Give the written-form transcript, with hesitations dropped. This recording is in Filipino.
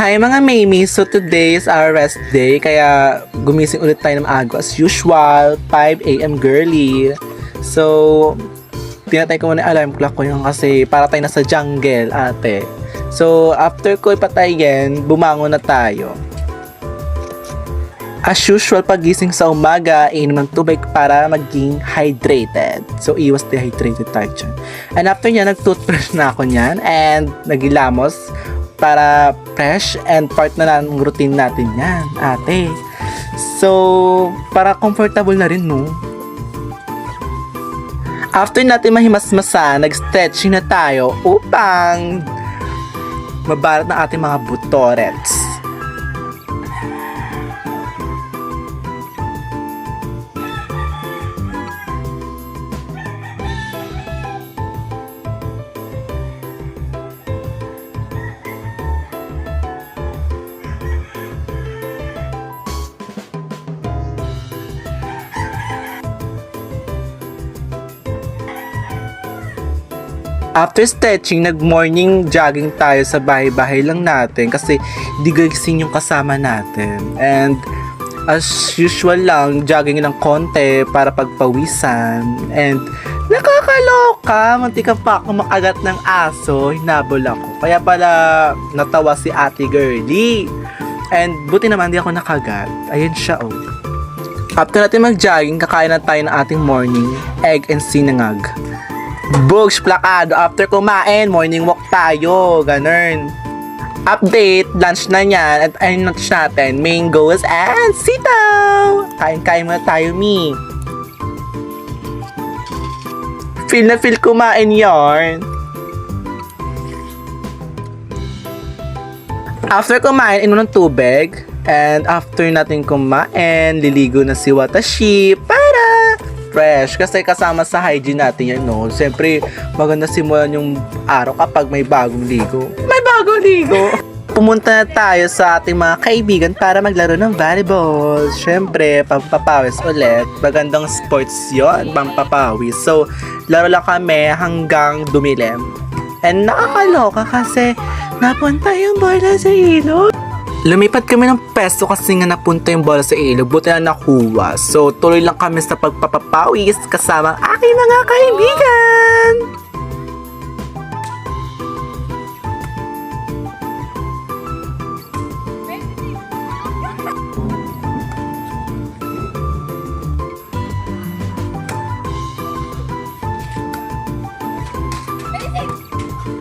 Hi mga Mamie! So today is our rest day, kaya gumising ulit tayo ng aga as usual, 5 a.m. girly. So, pinatay ko muna yung alarm clock ko yun kasi para tayo nasa jungle, ate. So, after ko ipatayin, bumangon na tayo. As usual, pagising sa umaga, iinom ng tubig para maging hydrated. So, iwas dehydrated tayo dyan. And after nyan, nag-toothbrush na ako nyan and nagilamos para fresh and part na ng routine natin yan, ate. So, para comfortable na rin, no? After natin mahimasmasa, nag-stretching na tayo upang mabarat ng ating mga butorets. After stretching, nag-morning jogging tayo sa bahay-bahay lang natin kasi di gising yung kasama natin. And as usual lang, jogging ng konti para pagpawisan. And nakakaloka, mantika pa ako makagat ng aso, hinabol ako. Kaya pala natawa si ate girly. And buti naman di ako nakagat. Ayan siya, oh. After natin mag-jogging, kakain na tayo ng ating morning egg and sinangag. Bugs plakado, after kumain, morning walk tayo, ganun. Update, lunch na yan, at ayun lunch natin, mangoes and sitaw. Kain-kain muna tayo, mi. Feel na feel kumain yarn. After kumain, inom ng tubig. And after natin kumain, liligo na si Watashi para fresh. Kasi kasama sa hygiene natin yan, no? Siyempre, maganda simulan yung araw kapag may bagong ligo. May bagong ligo! Pumunta na tayo sa ating mga kaibigan para maglaro ng volleyball. Siyempre, pampapawis ulit. Magandang sports yon, pampapawis. So, laro lang kami hanggang dumilim. And nakakaloka kasi napunta yung bola sa ilog. Lumipat kami ng pesto kasi nga napunta yung bola sa ilog. Buti na nakuha. So, tuloy lang kami sa pagpapapawis kasama ang aking mga kaibigan.